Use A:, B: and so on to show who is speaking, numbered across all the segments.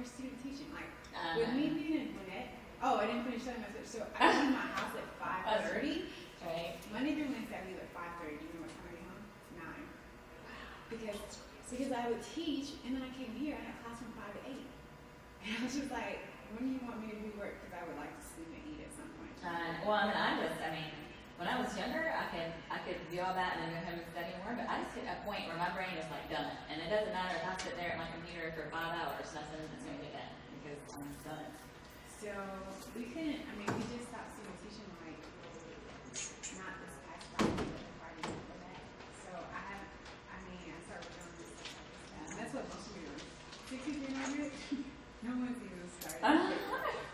A: your student teaching? Like, with me being in Gwinnett, I didn't finish that message. So I leave my house at 5:30.
B: Right.
A: Monday through Wednesday, I leave at 5:30. Do you know what time I get home? 9. Because I would teach, and then I came here. I had class from 5 to 8. And I was just like, when do you want me to do work? Because I would like to sleep and eat at some point.
B: When I was younger, I could do all that and then go home and study more, but I just hit a point where my brain is like done. And it doesn't matter if I sit there at my computer for 5 hours, nothing is going to get done because I'm done.
A: So we just stopped student teaching like not this past Friday, but the Friday before that. So I started working on this stuff. And that's what most of me do. 6300? No one's even started.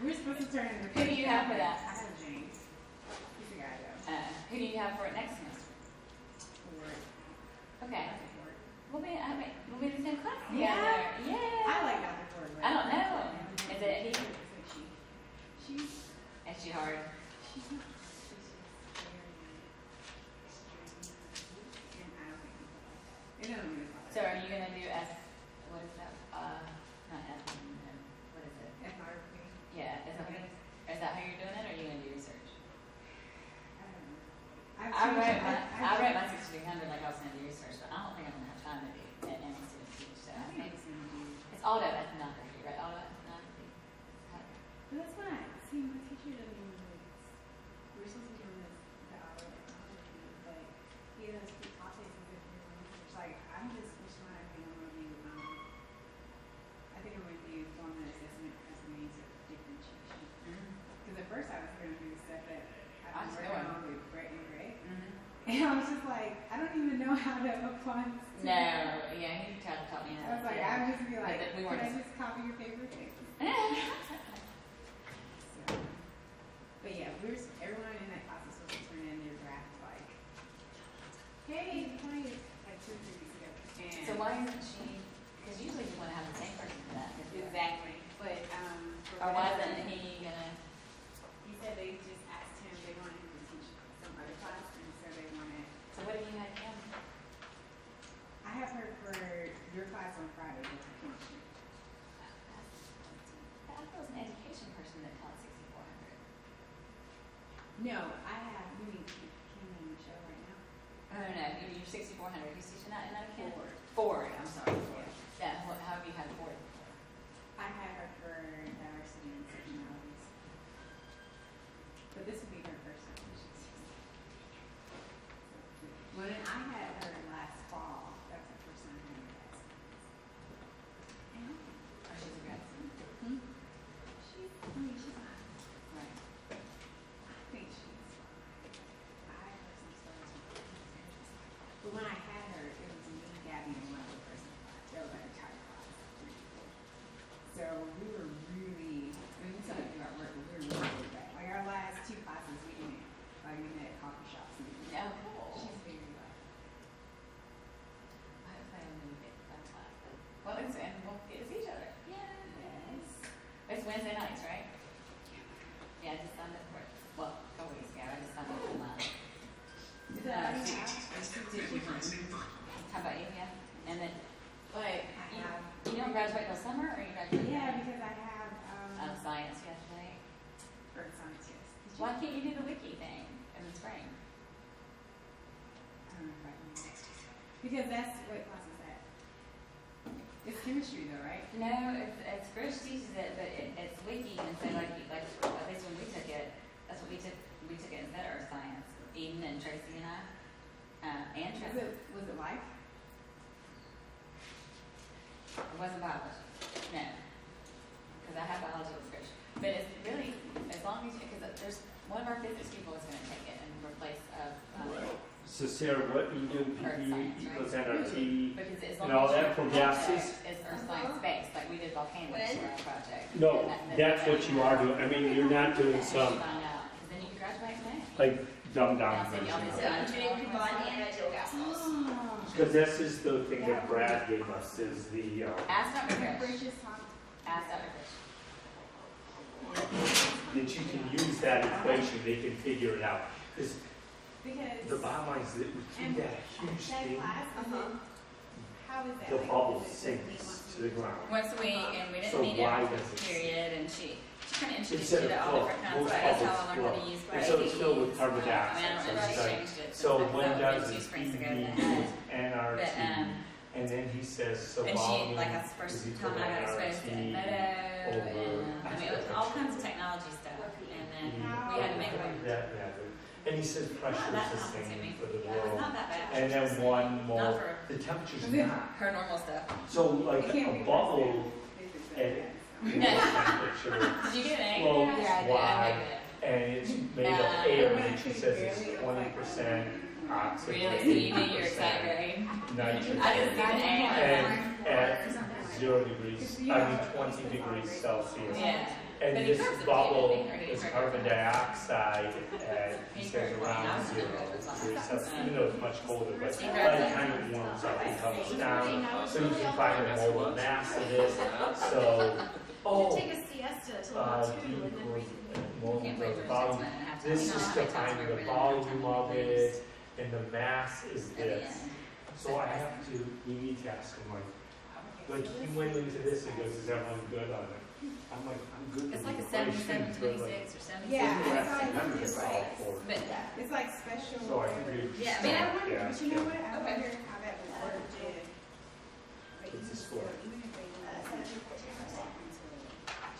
A: We're supposed to turn in the
B: Who do you have for that?
A: I have James. He's the guy though.
B: Who do you have for it next semester? Okay. We'll be in the same class together. Yeah.
A: I like Dr. Ford.
B: I don't know. Is it he?
A: She's
B: Is she hard?
A: she's not. She's just very extreme. And I don't think people like that. It doesn't really bother
B: So
A: me.
B: are you gonna do what is that? Not what is it?
A: Ethnography.
B: Yeah, is that how you're doing it, or are you gonna do research?
A: I don't know.
B: I wrote my 6300 like I was gonna do research, but I don't think I'm gonna have time to do any student teach. So I think it's auto ethnography, right? Auto ethnography.
A: But that's not. See, my teacher doesn't even know this. We're supposed to be doing the auto ethnography, but he doesn't speak topics as if we're doing research. Like, I'm just, which one I think I'm going to do, I think I'm going to do formal assessment as a means of differentiation. Because at first I was going to do stuff that I've been working on with Brett and Greg. And I was just like, I don't even know how to apply this to
B: No, yeah, he tried to taught me
A: I was like,
B: yeah.
A: I would just be like,
B: But we
A: can
B: weren't
A: I just copy your favorite things? So, but yeah, everyone in that class is supposed to turn in their draft like, hey, the client like 2 or 3 weeks ago. And
B: So why isn't she? Because usually you want to have the same person for that.
A: exactly. But
B: Or why isn't he gonna?
A: he said they just asked him, they wanted him to teach some other class, and so they wanted.
B: So what do you have him?
A: I have her for your class on Friday, which is chemistry.
B: I thought it was an education person that taught 6400.
A: No, I have. You mean Kim and Michelle right now?
B: No, you're 6400. Who's teaching that in that account?
A: Ford.
B: I'm sorry. Ford. Yeah. How have you had Ford before?
A: I had her for diversity and sectionalities. But this would be her first time. When I had her last fall, that's her first time having her last
B: Oh, she's a grad student.
A: She's not.
B: Right.
A: I think she's fine. I heard some stories from her. But when I had her, it was me, Gabby, and one other person. That was our entire class. 3 people. So we were really, we still do our work, but we were really bad. Like our last 2 classes, we met at coffee shops.
B: Yeah, cool.
A: She's very well.
B: I hope I only get that class. Well, and we'll get to see each other.
A: Yes.
B: It's Wednesday nights, right? Yeah, I just signed up for it. Well, a couple weeks ago, I just signed up for mine.
A: Is that all you have?
B: How about you? Yeah. And then,
A: But I have.
B: you don't graduate till summer, or you graduate?
A: Yeah, because I have
B: Science yesterday.
A: earth science. Yes.
B: Why can't you do the wiki thing in the spring?
A: I don't know if I can. Because that's what class is that. It's chemistry though, right?
B: No, it's Grish teaches it, but it's wiki, and so like at least when we took it, that's what we took. We took it instead of earth science. Eden and Tracy and I, and Tracy.
A: Was it life?
B: It wasn't biology. No. Because I have biology with Grish. But it's really, as long as, because there's, one of our physics people is going to take it in replace of,
C: So Sarah, what you do,
B: Earth science, right?
C: equals NRT,
B: because as long
C: and all
B: as
C: that
B: your
C: for
B: project
C: gases?
B: is earth science based, like we did volcanoes for our project.
C: No,
B: And
C: that's what you are doing. I mean, you're not doing some,
B: Find out, because then you can graduate in May.
C: like, dumbed
B: I'll
C: down
B: send you all
C: version.
B: this.
D: So I'm doing combined anhydrous gases.
C: Because this is the thing that Brad gave us, is the,
B: Ask Dr. Grish.
A: Gracious talk.
B: Ask Dr. Grish.
C: that you can use that equation, they can figure it out. Because
A: Because
C: the bottom line is that we keep that huge
A: that
C: thing.
A: class, how is that?
C: the
A: Like,
C: bubble
A: is it just
C: sinks
A: once
C: to the
A: you-
C: ground.
B: Once a week, and we
C: So
B: didn't meet
C: why
B: every
C: does it
B: period, and she kind of introduced
C: Instead
B: you to
C: of
B: all
C: flow,
B: different kinds,
C: most
B: but that's how I
C: bubbles
B: learned how to
C: flow.
B: use
C: And so it's filled with
B: ABCs.
C: carbon
B: I mean,
C: dioxide,
B: I don't
C: so
B: remember if
C: it's
B: she
C: like,
B: changed it.
C: so
B: since
C: one
B: I've
C: does
B: been two
C: is
B: springs ago
C: PV
B: that had.
C: NRT,
B: But,
C: and then he says, so
B: And she,
C: volume
B: like, that's the
C: is
B: first
C: equal
B: time
C: to
B: I got exposed to
C: NRT
B: Moto,
C: over.
B: and, I mean, it was all kinds of technology stuff, and then we had to make one.
C: That method. And he says pressure
B: Not that
C: is the
B: time consuming.
C: same for the
B: Yeah, it's
C: world.
B: not that bad.
C: And then one
B: Not
C: more,
B: for
C: the temperature's
A: Is it-
C: not.
B: her normal stuff.
C: So like
A: It can't
C: a
A: be
C: bubble
A: This is
C: and
A: bad.
C: temperature
B: Did you get an A?
C: flows
B: Yeah, I did. I
C: wide
B: made it.
C: and it's made of
B: Uh,
C: air,
A: When I
C: and she
A: treat
C: says
A: barely,
C: it's
A: it's
C: 20% oxygen.
B: Really? So you knew your exact grade?
C: Nitrogen.
B: I didn't see the A.
C: And at 0 degrees, I mean 20 degrees Celsius.
B: Yeah.
C: And
B: But he
C: this
B: curves it,
C: bubble
B: didn't he? Or did he
C: is
B: curve it?
C: carbon dioxide at, he
B: He
C: says
B: curved it.
C: around
B: I was
C: 0
B: gonna go with
C: degrees
B: that.
C: Celsius, even though it's much colder, but
B: He
C: by
B: curved
C: the
B: it.
C: time it warms up, it comes down. So you can find the molar mass of this. So, oh,
D: Take a siesta till
C: D
D: about 2 and then
C: equals
D: read.
C: molar
B: Can't wait
C: the
B: for
C: volume.
B: 6 minutes and a half time.
C: This
B: You know
C: is
B: how many times
C: defining
B: we've
C: the
B: been in
C: volume
B: there?
C: of it, and the mass is
B: At the
C: this.
B: end.
C: So I have to, we need to ask him like he went into this and goes, is everyone good on it? I'm like, I'm good with
B: It's like a
C: the equation,
B: 77,
C: but like,
B: 26 or 76.
A: Yeah,
C: isn't
A: it's
C: that
A: like-
C: number
A: it's
C: all
A: like-
C: for?
B: But
A: It's like special.
C: So I figured.
B: Yeah, I
A: But
B: mean,
A: I wonder,
C: Yeah,
A: but you know
C: yeah.
A: what, I
B: Okay.
A: wonder how that would work if. they
C: What's the
A: use
C: score?
A: Even if they use it until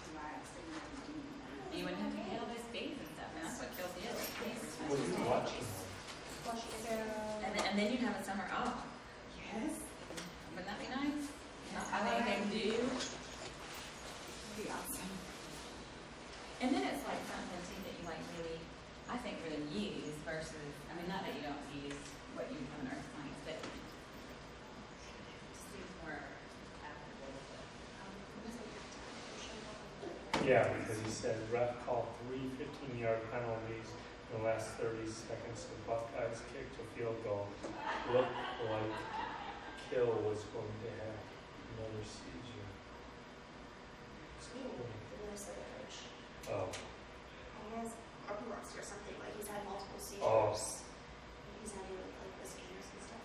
A: July, I still have to do that.
B: you wouldn't have to pay all those fees and stuff, and that's what kills you.
C: What are you watching?
A: So,
B: And then you'd have a summer off.
A: yes,
B: Wouldn't that be nice? Not have anything to do.
A: it'd be awesome.
B: And then it's like something too that you like really, I think really use versus, I mean, not that you don't use what you have in earth science, but just seems more applicable to.
C: Yeah, because he said ref called 3 15-yard penalties in the last 30 seconds. The Buckeyes kicked a field goal. Looked like Kill was going to have another seizure.
D: The Minnesota coach.
C: Oh,
D: He has epilepsy or something, like he's had multiple
C: Oh.
D: seizures. He's had like the scanners and stuff.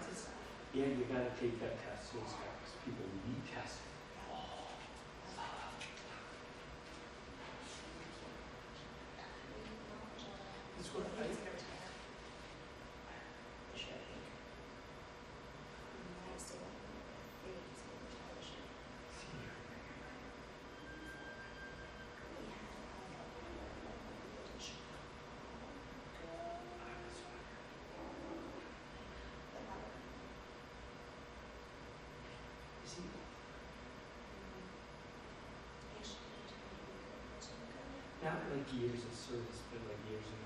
D: and stuff.
C: Yeah, you gotta take that test, so it's got people retest. It's what I,
D: It's gonna retire. This year, I think. I still think he's gonna retire this year. We had in Chicago. But not
C: is he, not like years of service, but like years in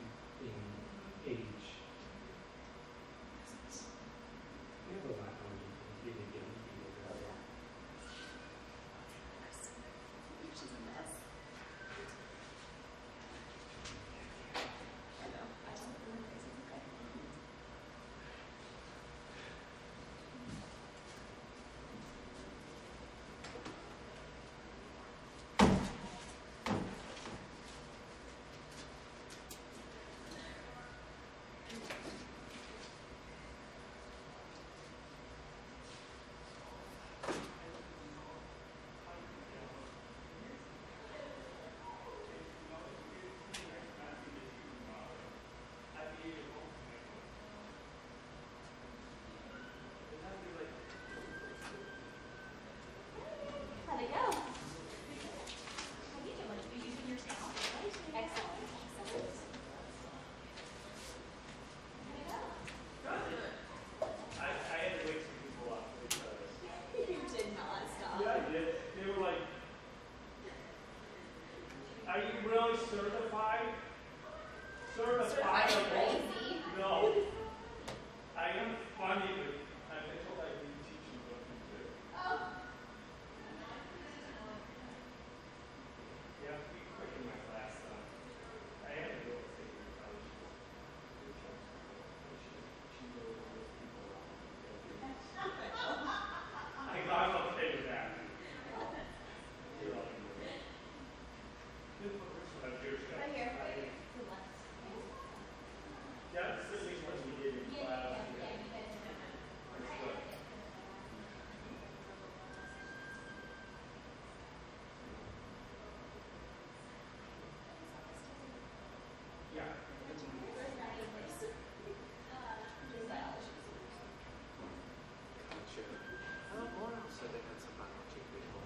C: age. We have a lot more people to get people together.
D: She's a mess. I know. I don't remember crazy. Okay. How'd it go? How you doing? You using your sound? Excellent.
C: I had to wake some people up for each other.
D: You did not stop.
C: Yeah, I did. They were like, are you really certified?
D: Certified
C: Certifiable?
D: crazy.
C: No. I am funny, but I told I didn't teach you what to do.
D: Oh.
C: Yeah, be quick in my class, though. I had to go with it. She really wanted people around. I'm okay with that. You're all good. Good for this one, up here, Scott.
D: Right here.
C: Yeah, this is what we did in class. That's good. Yeah.
E: So they had some biology people.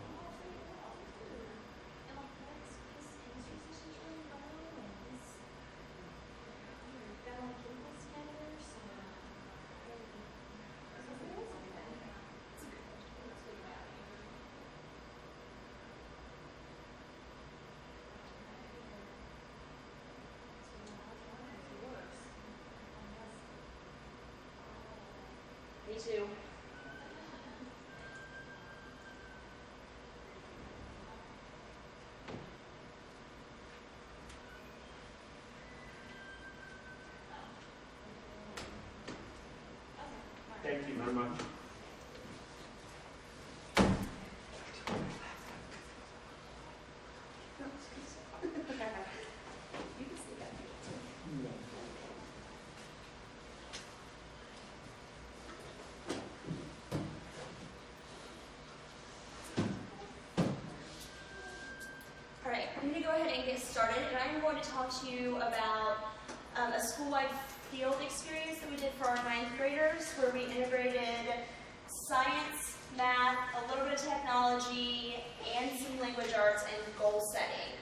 D: Me too.
C: Thank you very much.
D: You can see that. All right, I'm going to go ahead and get started, and I'm going to talk to you about a school-wide field experience that we did for our 9th graders, where we integrated science, math, a little bit of technology, and some language arts and goal setting.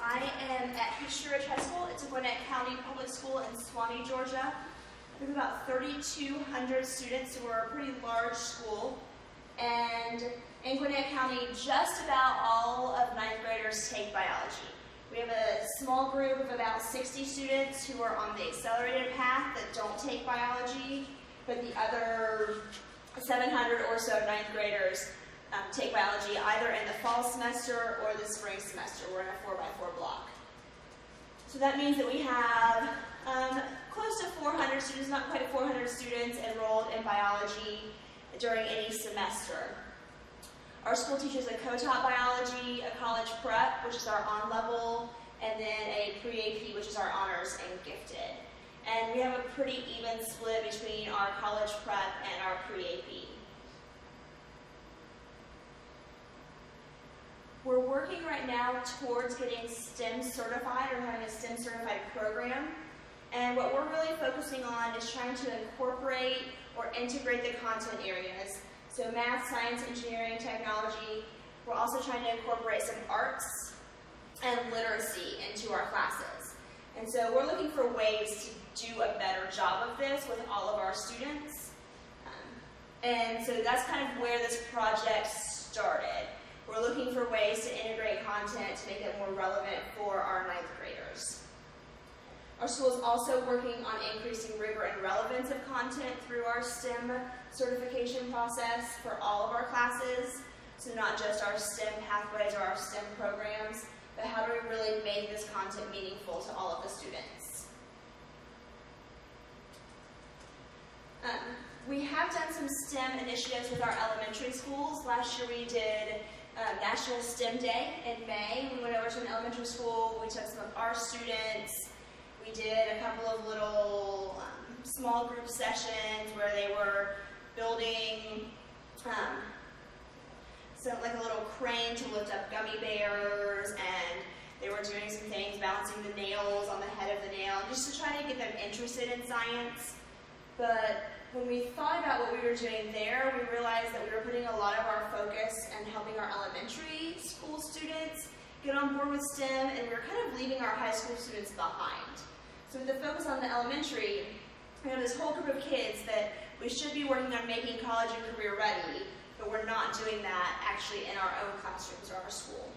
D: I am at Peachtree Ridge High School. It's a Gwinnett County public school in Suwanee, Georgia. We have about 3,200 students, so we're a pretty large school. And in Gwinnett County, just about all of 9th graders take biology. We have a small group of about 60 students who are on the accelerated path that don't take biology, but the other 700 or so 9th graders take biology either in the fall semester or the spring semester. We're in a 4x4 block. So that means that we have close to 400 students, not quite 400 students enrolled in biology during any semester. Our school teaches a co-taught biology, a college prep, which is our on-level, and then a pre-AP, which is our honors and gifted. and we have a pretty even split between our college prep and our pre-AP. We're working right now towards getting STEM certified or having a STEM certified program. And what we're really focusing on is trying to incorporate or integrate the content areas. So math, science, engineering, technology. We're also trying to incorporate some arts and literacy into our classes. And so we're looking for ways to do a better job of this with all of our students. And so that's kind of where this project started. We're looking for ways to integrate content to make it more relevant for our 9th graders. Our school is also working on increasing rigor and relevance of content through our STEM certification process for all of our classes. So not just our STEM pathways or our STEM programs, but how do we really make this content meaningful to all of the students? We have done some STEM initiatives with our elementary schools. Last year we did National STEM Day in May. We went over to an elementary school, we took some of our students, we did a couple of little small group sessions where they were building like a little crane to lift up gummy bears, and they were doing some things, balancing the nails on the head of the nail, just to try to get them interested in science. But when we thought about what we were doing there, we realized that we were putting a lot of our focus and helping our elementary school students get on board with STEM, and we were kind of leaving our high school students behind. So with the focus on the elementary, we have this whole group of kids that we should be working on making college and career ready, but we're not doing that actually in our own classrooms or our school.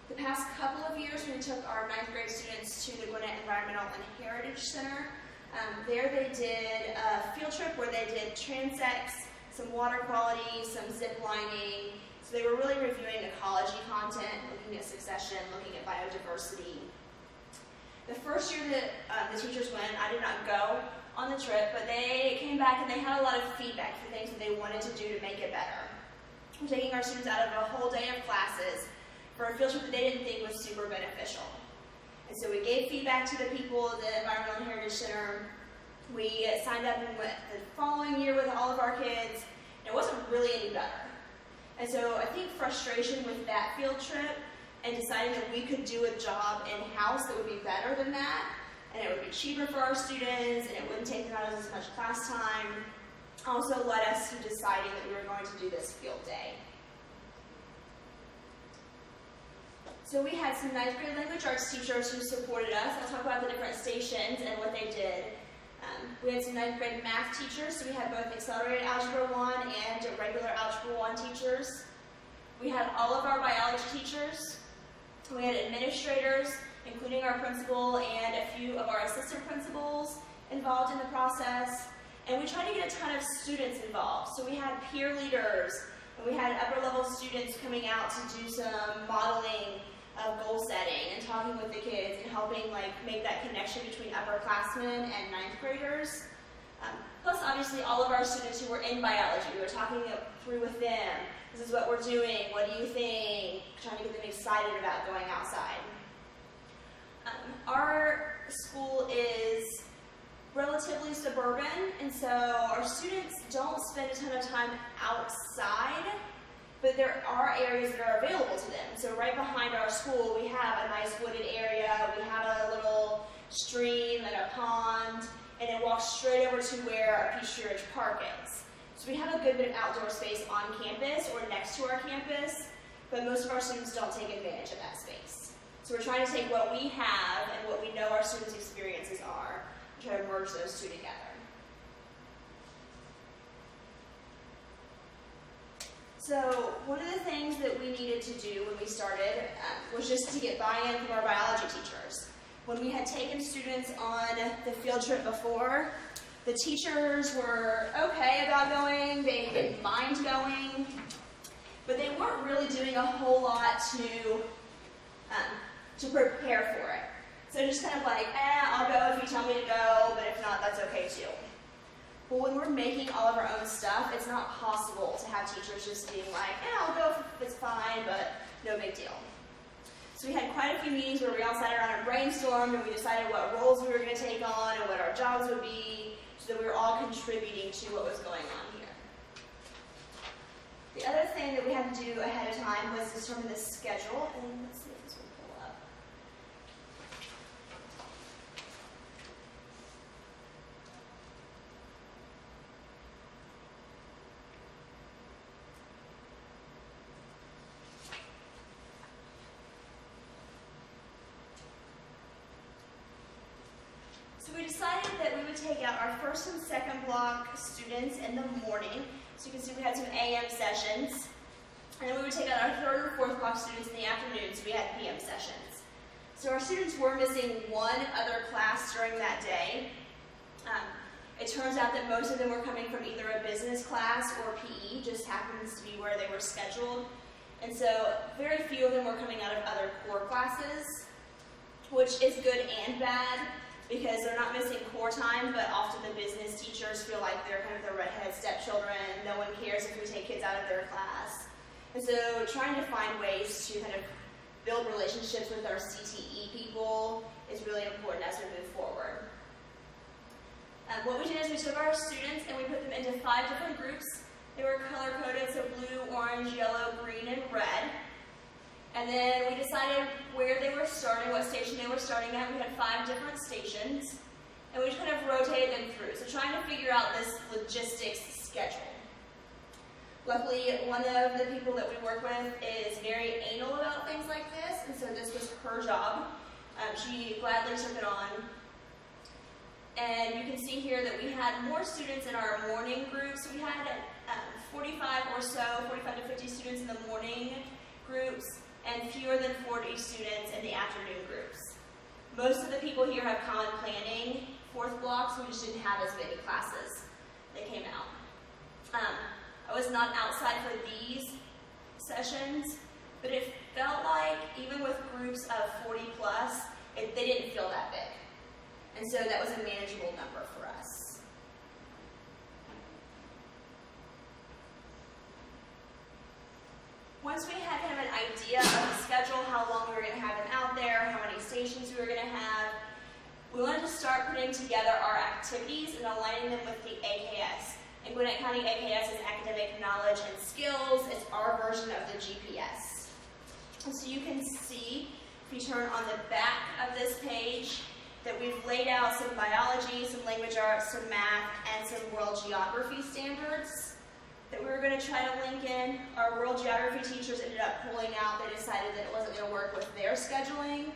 D: The past couple of years, we took our 9th grade students to the Gwinnett Environmental and Heritage Center. There they did a field trip where they did transects, some water quality, some zip lining. So they were really reviewing ecology content, looking at succession, looking at biodiversity. The first year that the teachers went, I did not go on the trip, but they came back and they had a lot of feedback for things that they wanted to do to make it better. We're taking our students out of a whole day of classes for a field trip that they didn't think was super beneficial. And so we gave feedback to the people at the Environmental and Heritage Center. We signed up and went the following year with all of our kids, and it wasn't really any better. And so I think frustration with that field trip and deciding that we could do a job in-house that would be better than that, and it would be cheaper for our students, and it wouldn't take them out as much class time, also led us to deciding that we were going to do this field day. So we had some 9th grade language arts teachers who supported us. I'll talk about the different stations and what they did. We had some 9th grade math teachers, so we had both Accelerated Algebra 1 and Regular Algebra 1 teachers. We had all of our biology teachers. We had administrators, including our principal and a few of our assistant principals involved in the process. And we tried to get a ton of students involved. So we had peer leaders, and we had upper level students coming out to do some modeling of goal setting and talking with the kids and helping make that connection between upperclassmen and 9th graders. Plus, obviously, all of our students who were in biology, we were talking it through with them. This is what we're doing. What do you think? Trying to get them excited about going outside. Our school is relatively suburban, and so our students don't spend a ton of time outside, but there are areas that are available to them. So right behind our school, we have a nice wooded area. We have a little stream and a pond, and it walks straight over to where our Peachtree Ridge Park is. So we have a good bit of outdoor space on campus or next to our campus, but most of our students don't take advantage of that space. So we're trying to take what we have and what we know our students' experiences are and try to merge those two together. So one of the things that we needed to do when we started was just to get buy-in from our biology teachers. When we had taken students on the field trip before, the teachers were okay about going, they didn't mind going, but they weren't really doing a whole lot to prepare for it. So just kind of like, I'll go if you tell me to go, but if not, that's okay too. But when we're making all of our own stuff, it's not possible to have teachers just being like, I'll go if it's fine, but no big deal. So we had quite a few meetings where we all sat around and brainstormed, and we decided what roles we were going to take on and what our jobs would be, so that we were all contributing to what was going on here. The other thing that we had to do ahead of time was determine the schedule, and let's see if this will pull up. So we decided that we would take out our first and second block students in the morning. So you can see we had some AM sessions. And then we would take out our third or fourth block students in the afternoon, so we had PM sessions. So our students were missing one other class during that day. It turns out that most of them were coming from either a business class or PE, just happens to be where they were scheduled. And so very few of them were coming out of other core classes, which is good and bad, because they're not missing core time, but often the business teachers feel like they're kind of the redheaded stepchildren. No one cares if we take kids out of their class. And so trying to find ways to kind of build relationships with our CTE people is really important as we move forward. What we did is we took our students and we put them into 5 different groups. They were color-coded, so blue, orange, yellow, green, and red. And then we decided where they were starting, what station they were starting at. We had 5 different stations, and we just kind of rotated them through. So trying to figure out this logistics schedule. Luckily, one of the people that we work with is very anal about things like this, and so this was her job. She gladly took it on. And you can see here that we had more students in our morning groups. We had 45 or so, 45 to 50 students in the morning groups, and fewer than 40 students in the afternoon groups. Most of the people here have common planning, 4th block, so we just didn't have as many classes that came out. I was not outside for these sessions, but it felt like even with groups of 40 plus, they didn't feel that big. And so that was a manageable number for us. Once we had kind of an idea of the schedule, how long we were going to have them out there, how many stations we were going to have, we wanted to start putting together our activities and aligning them with the AKS. And Gwinnett County AKS is Academic Knowledge and Skills. It's our version of the GPS. And so you can see, if you turn on the back of this page, that we've laid out some biology, some language arts, some math, and some world geography standards that we were going to try to link in. Our world geography teachers ended up pulling out. They decided that it wasn't going to work with their scheduling.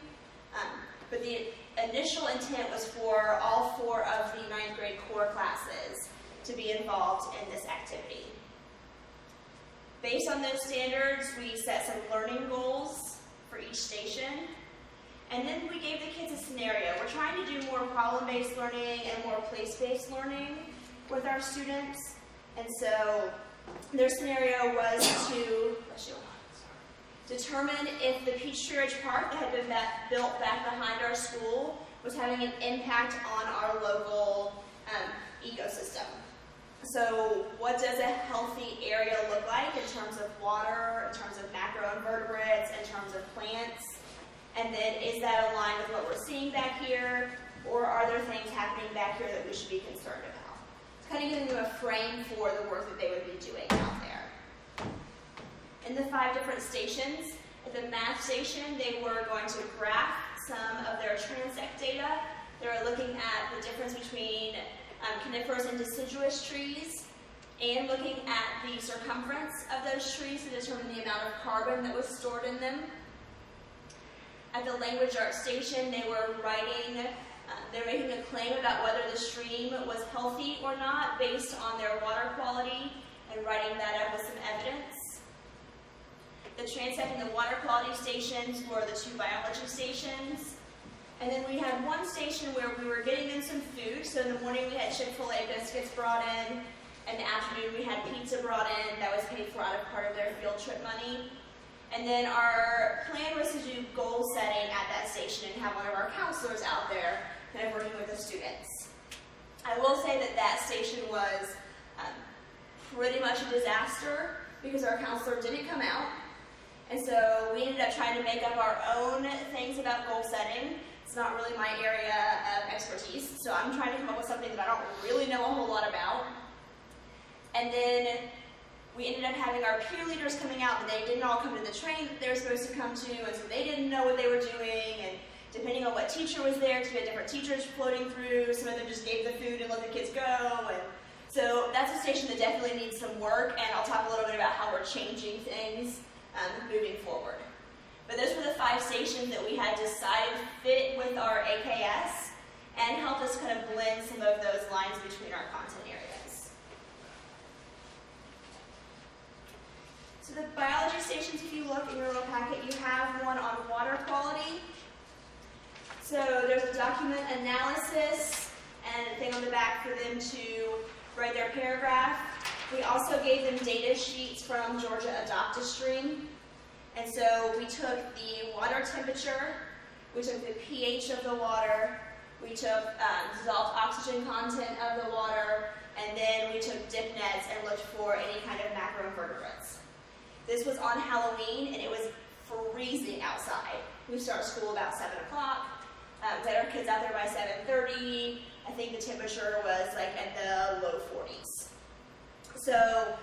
D: But the initial intent was for all 4 of the 9th grade core classes to be involved in this activity. Based on those standards, we set some learning goals for each station. And then we gave the kids a scenario. We're trying to do more problem-based learning and more place-based learning with our students. And so their scenario was to determine if the Peachtree Ridge Park that had been built back behind our school was having an impact on our local ecosystem. So what does a healthy area look like in terms of water, in terms of macroinvertebrates, in terms of plants? And then is that aligned with what we're seeing back here, or are there things happening back here that we should be concerned about? It's kind of giving them a frame for the work that they would be doing out there. In the 5 different stations, at the math station, they were going to graph some of their transect data. They were looking at the difference between coniferous and deciduous trees, and looking at the circumference of those trees to determine the amount of carbon that was stored in them. At the language arts station, they were making a claim about whether the stream was healthy or not based on their water quality, and writing that up with some evidence. The transect and the water quality stations were the 2 biology stations. And then we had one station where we were getting them some food. So in the morning we had Chick-fil-A biscuits brought in. In the afternoon we had pizza brought in that was paid for out of part of their field trip money. And then our plan was to do goal setting at that station and have one of our counselors out there kind of working with the students. I will say that that station was pretty much a disaster because our counselor didn't come out. And so we ended up trying to make up our own things about goal setting. It's not really my area of expertise, so I'm trying to come up with something that I don't really know a whole lot about. And then we ended up having our peer leaders coming out, but they didn't all come to the training that they were supposed to come to, and so they didn't know what they were doing, and depending on what teacher was there, because we had different teachers floating through, some of them just gave the food and let the kids go, and so that's a station that definitely needs some work, and I'll talk a little bit about how we're changing things moving forward. But those were the 5 stations that we had decided fit with our AKS and help us kind of blend some of those lines between our content areas. So the biology stations, if you look in your little packet, you have one on water quality. So there's a document analysis and a thing on the back for them to write their paragraph. We also gave them data sheets from Georgia AdoptaStream. And so we took the water temperature, we took the pH of the water, we took dissolved oxygen content of the water, and then we took dip nets and looked for any kind of macroinvertebrates. This was on Halloween, and it was freezing outside. We start school about 7 o'clock. We had our kids out there by 7:30. I think the temperature was like at the low 40s. So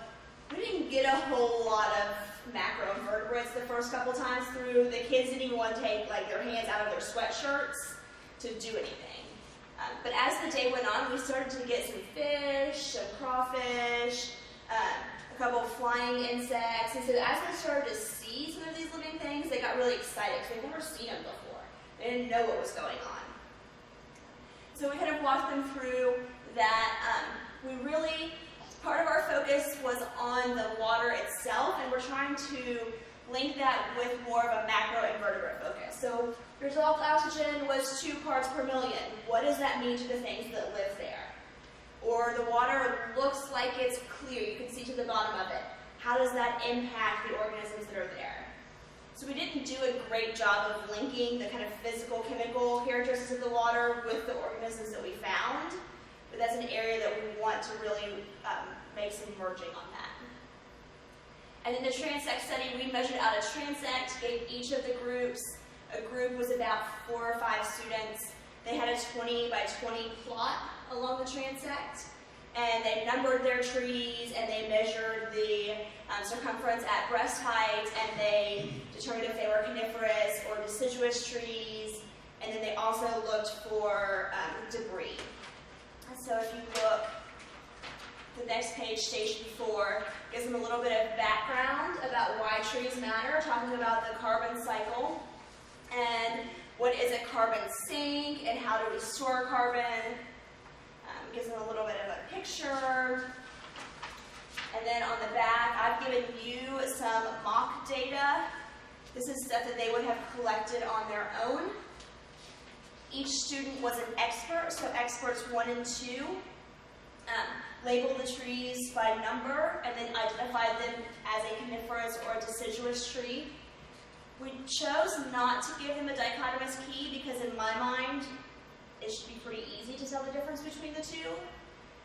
D: we didn't get a whole lot of macroinvertebrates the first couple times through. The kids didn't even want to take like their hands out of their sweatshirts to do anything. But as the day went on, we started to get some fish, some crawfish, a couple of flying insects. And so as they started to see some of these living things, they got really excited because they'd never seen them before. They didn't know what was going on. So we kind of walked them through that. Part of our focus was on the water itself, and we're trying to link that with more of a macroinvertebrate focus. So dissolved oxygen was 2 parts per million. What does that mean to the things that live there? Or the water looks like it's clear, you can see to the bottom of it. How does that impact the organisms that are there? So we didn't do a great job of linking the kind of physical, chemical characteristics of the water with the organisms that we found, but that's an area that we want to really make some merging on that. And in the transect study, we measured out a transect, gave each of the groups. A group was about 4 or 5 students. They had a 20 by 20 plot along the transect, and they numbered their trees, and they measured the circumference at breast height, and they determined if they were coniferous or deciduous trees, and then they also looked for debris. So if you look, the next page, station 4, gives them a little bit of background about why trees matter, talking about the carbon cycle, and what is a carbon sink, and how do we store carbon. Gives them a little bit of a picture. And then on the back, I've given you some mock data. This is stuff that they would have collected on their own. Each student was an expert, so experts 1 and 2 labeled the trees by number and then identified them as a coniferous or a deciduous tree. We chose not to give them a dichotomous key because in my mind, it should be pretty easy to tell the difference between the two.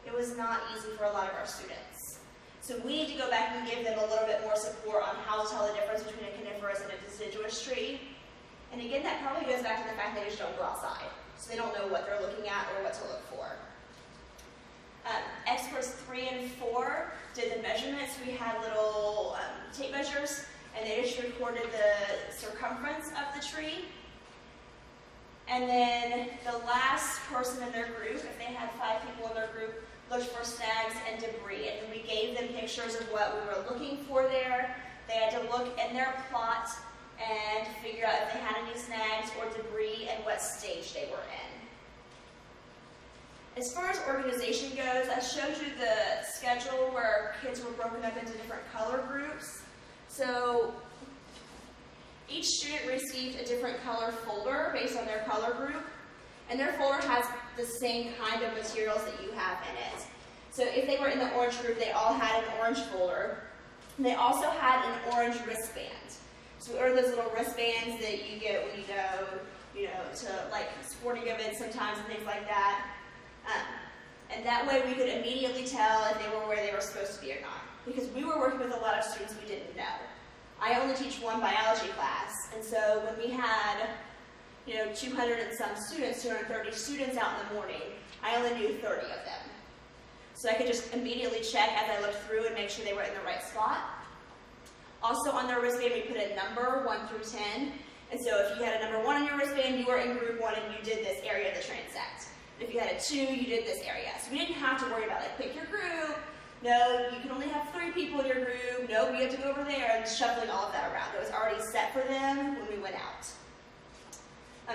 D: It was not easy for a lot of our students. So we need to go back and give them a little bit more support on how to tell the difference between a coniferous and a deciduous tree. And again, that probably goes back to the fact that they just don't go outside. So they don't know what they're looking at or what to look for. Experts 3 and 4 did the measurements. We had little tape measures, and they just recorded the circumference of the tree. And then the last person in their group, if they had 5 people in their group, looked for snags and debris. And then we gave them pictures of what we were looking for there. They had to look in their plot and figure out if they had any snags or debris and what stage they were in. As far as organization goes, I showed you the schedule where kids were broken up into different color groups. So each student received a different color folder based on their color group, and their folder has the same kind of materials that you have in it. So if they were in the orange group, they all had an orange folder. And they also had an orange wristband. So what are those little wristbands that you get when you go, to like sporting events sometimes and things like that. And that way we could immediately tell if they were where they were supposed to be or not. Because we were working with a lot of students we didn't know. I only teach one biology class, and so when we had 200 and some students, 230 students out in the morning, I only knew 30 of them. So I could just immediately check as I looked through and make sure they were in the right spot. Also on their wristband, we put a number, 1 through 10. And so if you had a number 1 on your wristband, you were in group 1 and you did this area of the transect. If you had a 2, you did this area. So we didn't have to worry about, like, pick your group. No, you can only have 3 people in your group. No, you have to go over there, and shuffling all of that around. It was already set for them when we went out.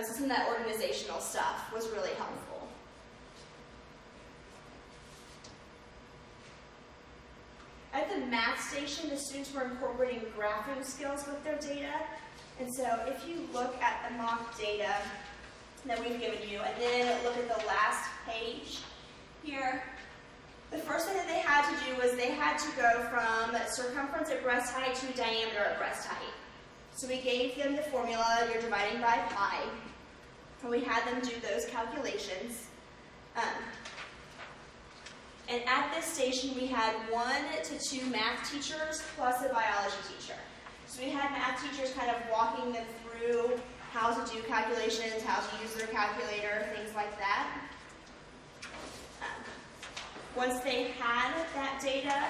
D: So some of that organizational stuff was really helpful. At the math station, the students were incorporating graphing skills with their data. And so if you look at the mock data that we've given you, and then look at the last page here, the first thing that they had to do was they had to go from circumference at breast height to diameter at breast height. So we gave them the formula, you're dividing by pi, and we had them do those calculations. And at this station, we had 1 to 2 math teachers plus a biology teacher. So we had math teachers kind of walking them through how to do calculations, how to use their calculator, things like that. Once they had that data,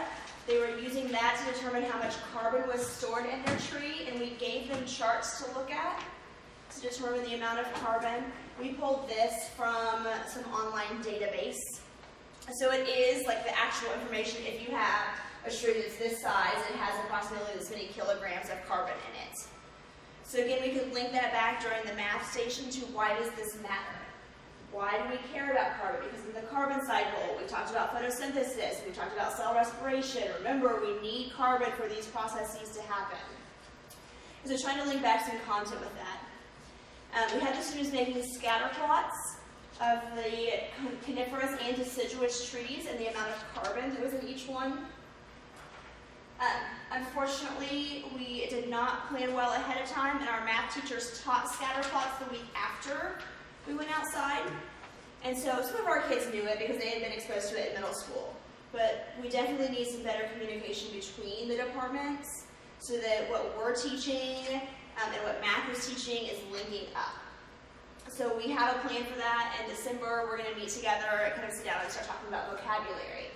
D: they were using that to determine how much carbon was stored in their tree, and we gave them charts to look at to determine the amount of carbon. We pulled this from some online database. So it is like the actual information. If you have a tree that's this size, it has approximately this many kilograms of carbon in it. So again, we could link that back during the math station to why does this matter? Why do we care about carbon? Because in the carbon cycle, we talked about photosynthesis, we talked about cell respiration. Remember, we need carbon for these processes to happen. So trying to link back some content with that. We had the students making scatter plots of the coniferous and deciduous trees and the amount of carbon that was in each one. Unfortunately, we did not plan well ahead of time, and our math teachers taught scatter plots the week after we went outside. And so some of our kids knew it because they had been exposed to it in middle school. But we definitely need some better communication between the departments so that what we're teaching and what math is teaching is linking up. So we have a plan for that. In December, we're going to meet together and kind of sit down and start talking about vocabulary.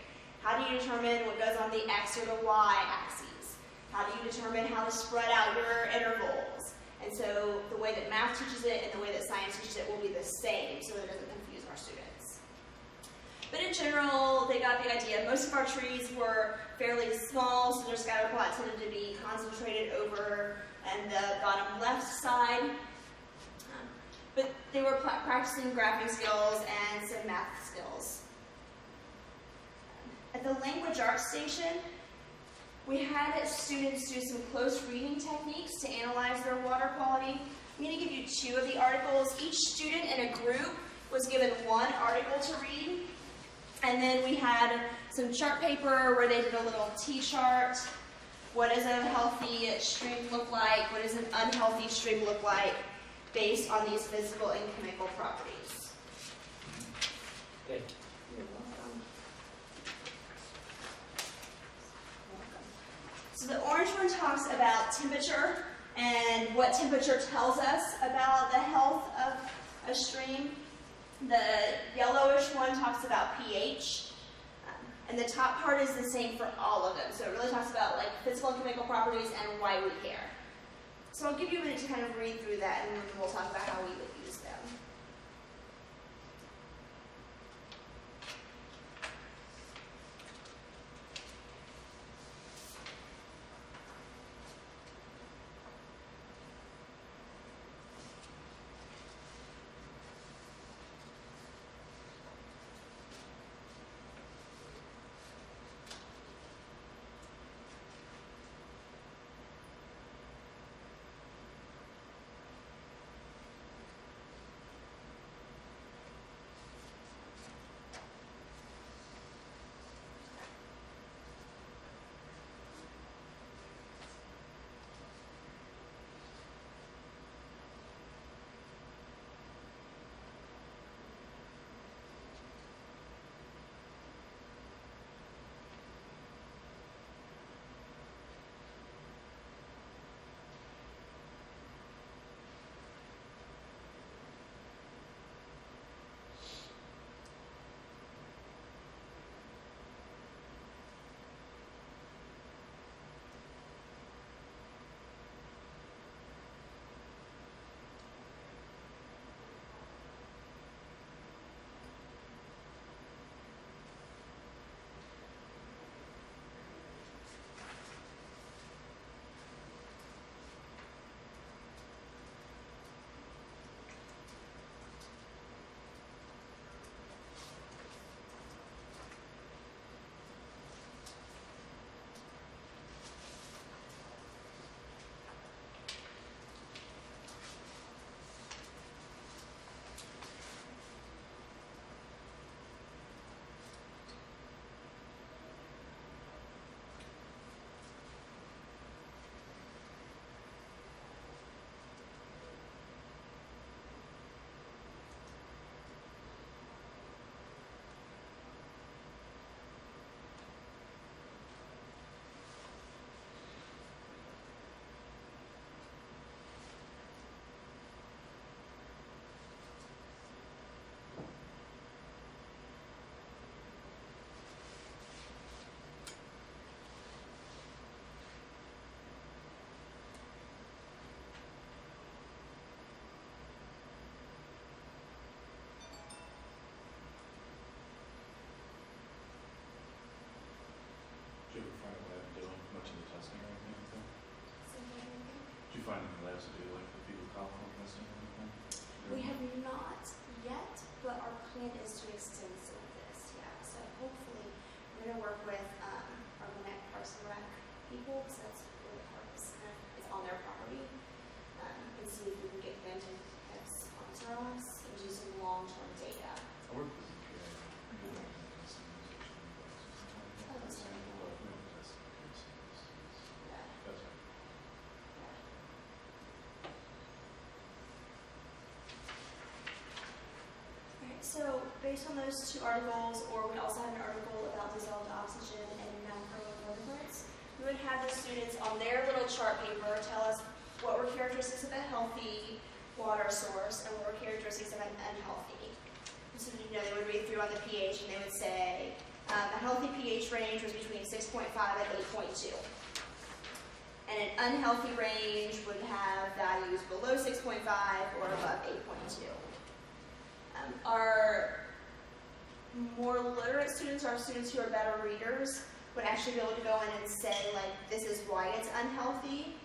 D: How do you determine what goes on the X or the Y axes? How do you determine how to spread out your intervals? And so the way that math teaches it and the way that science teaches it will be the same so that it doesn't confuse our students. But in general, they got the idea. Most of our trees were fairly small, so their scatter plot tended to be concentrated over on the bottom left side. But they were practicing graphing skills and some math skills. At the language arts station, we had students do some close reading techniques to analyze their water quality. I'm going to give you 2 of the articles. Each student in a group was given 1 article to read. And then we had some chart paper where they did a little T-chart. What does a healthy stream look like? What does an unhealthy stream look like based on these physical and chemical properties?
C: Thank you.
D: You're welcome. So the orange one talks about temperature and what temperature tells us about the health of a stream. The yellowish one talks about pH. And the top part is the same for all of them. So it really talks about like physical and chemical properties and why we care. So I'll give you a minute to kind of read through that, and then we'll talk about how we would use them. based on those two articles, or we also had an article about dissolved oxygen and macroinvertebrates, we would have the students on their little chart paper tell us what were characteristics of a healthy water source and what were characteristics of an unhealthy. So, they would read through on the pH and they would say a healthy pH range was between 6.5 and 8.2. And an unhealthy range would have values below 6.5 or above 8.2. Our more literate students, our students who are better readers, would actually be able to go in and say, like, this is why it's unhealthy,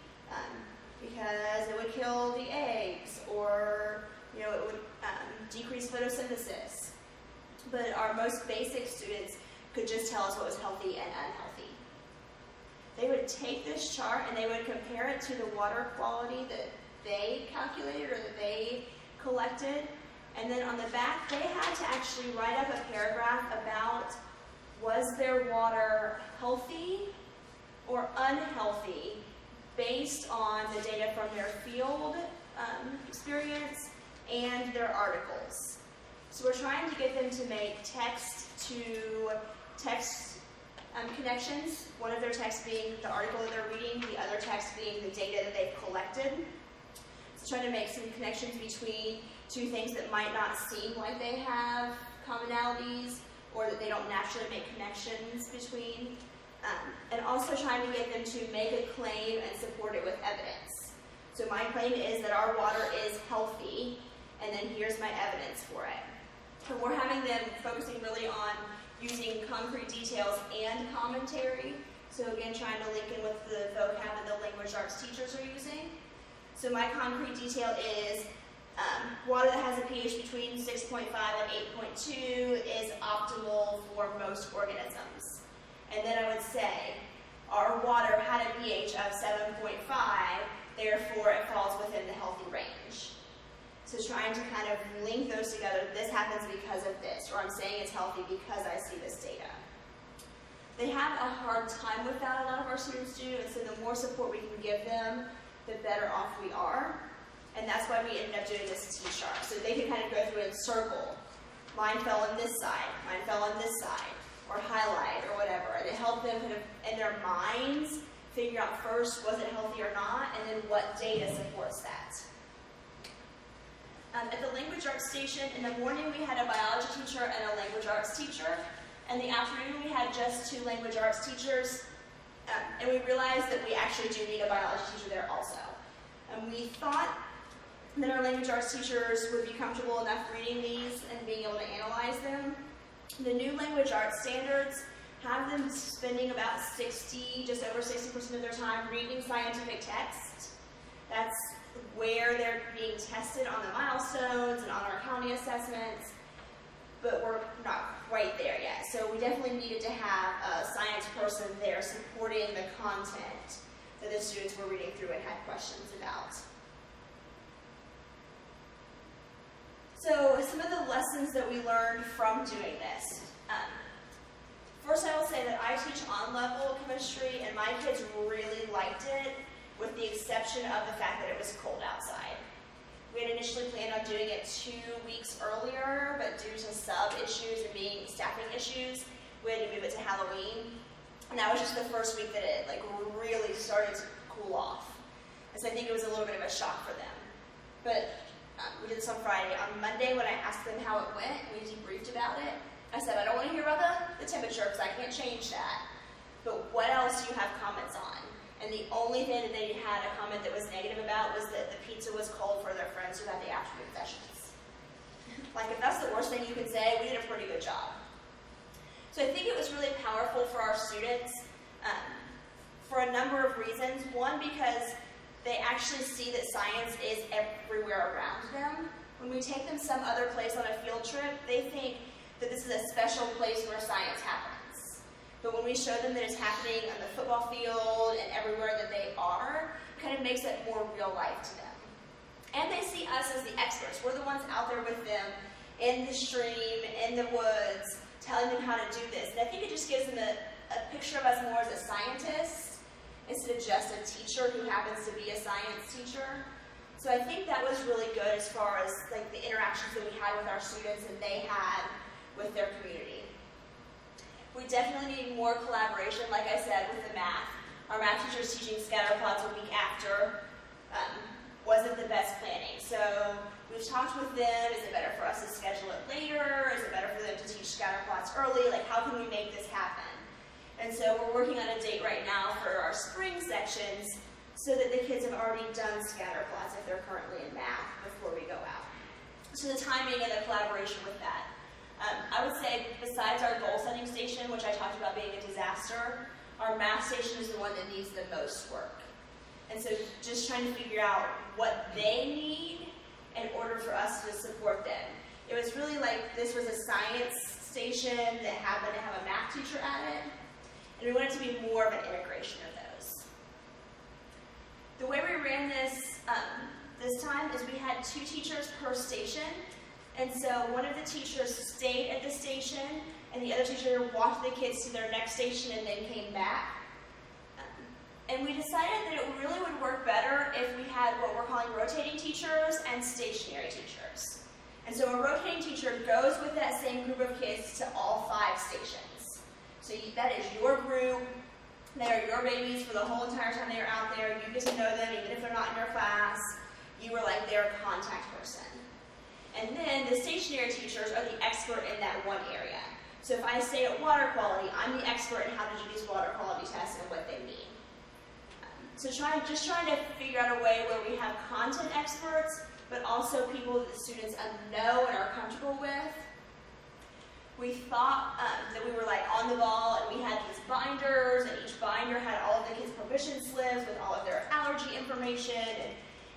D: because it would kill the eggs, or, it would decrease photosynthesis. But our most basic students could just tell us what was healthy and unhealthy. They would take this chart and they would compare it to the water quality that they calculated or that they collected. And then on the back, they had to actually write up a paragraph about, was their water healthy or unhealthy based on the data from their field experience and their articles. So we're trying to get them to make text-to-text connections, one of their texts being the article that they're reading, the other text being the data that they've collected. So trying to make some connections between two things that might not seem like they have commonalities or that they don't naturally make connections between. And also trying to get them to make a claim and support it with evidence. So my claim is that our water is healthy, and then here's my evidence for it. And we're having them focusing really on using concrete details and commentary. So again, trying to link in with the vocab and the language arts teachers are using. So my concrete detail is water that has a pH between 6.5 and 8.2 is optimal for most organisms. And then I would say, our water had a pH of 7.5, therefore it falls within the healthy range. So trying to kind of link those together, this happens because of this, or I'm saying it's healthy because I see this data. They have a hard time with that, a lot of our students do, and so the more support we can give them, the better off we are. And that's why we ended up doing this T-chart. So they can kind of go through and circle. Mine fell on this side, mine fell on this side, or highlight, or whatever. And it helped them kind of, in their minds, figure out first, was it healthy or not, and then what data supports that. At the language arts station, in the morning we had a biology teacher and a language arts teacher. In the afternoon we had just 2 language arts teachers. And we realized that we actually do need a biology teacher there also. And we thought that our language arts teachers would be comfortable enough reading these and being able to analyze them. The new language arts standards have them spending about just over 60% of their time reading scientific text. That's where they're being tested on the milestones and on our county assessments, but we're not quite there yet. So we definitely needed to have a science person there supporting the content that the students were reading through and had questions about. So some of the lessons that we learned from doing this. First, I will say that I teach on-level chemistry, and my kids really liked it, with the exception of the fact that it was cold outside. We had initially planned on doing it 2 weeks earlier, but due to sub-issues and being staffing issues, we had to move it to Halloween. And that was just the first week that it really started to cool off. And so I think it was a little bit of a shock for them. But we did this on Friday. On Monday, when I asked them how it went, we debriefed about it. I said, I don't want to hear about the temperature because I can't change that. But what else do you have comments on? And the only thing that they had a comment that was negative about was that the pizza was cold for their friends who had the afternoon sessions. If that's the worst thing you can say, we did a pretty good job. So I think it was really powerful for our students for a number of reasons. One, because they actually see that science is everywhere around them. When we take them some other place on a field trip, they think that this is a special place where science happens. But when we show them that it's happening on the football field and everywhere that they are, it kind of makes it more real life to them. And they see us as the experts. We're the ones out there with them in the stream, in the woods, telling them how to do this. And I think it just gives them a picture of us more as a scientist instead of just a teacher who happens to be a science teacher. So I think that was really good as far as the interactions that we had with our students and they had with their community. We definitely need more collaboration, like I said, with the math. Our math teacher's teaching scatter plots a week after wasn't the best planning. So we've talked with them, is it better for us to schedule it later? Is it better for them to teach scatter plots early? Like, how can we make this happen? And so we're working on a date right now for our spring sections so that the kids have already done scatter plots if they're currently in math before we go out. So the timing and the collaboration with that. I would say besides our goal setting station, which I talked about being a disaster, our math station is the one that needs the most work. And so just trying to figure out what they need in order for us to support them. It was really like this was a science station that happened to have a math teacher at it, and we wanted to be more of an integration of those. The way we ran this this time is we had 2 teachers per station, and so one of the teachers stayed at the station, and the other teacher walked the kids to their next station and then came back. And we decided that it really would work better if we had what we're calling rotating teachers and stationary teachers. And so a rotating teacher goes with that same group of kids to all 5 stations. So that is your group. They are your babies for the whole entire time they are out there. You get to know them even if they're not in your class. You are like their contact person. And then the stationary teachers are the expert in that one area. So if I say at water quality, I'm the expert in how to do these water quality tests and what they mean. So just trying to figure out a way where we have content experts, but also people that the students know and are comfortable with. We thought that we were like on the ball, and we had these binders, and each binder had all of the kids' provision slips with all of their allergy information and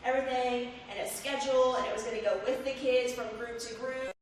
D: everything, and a schedule, and it was going to go with the kids from group to group.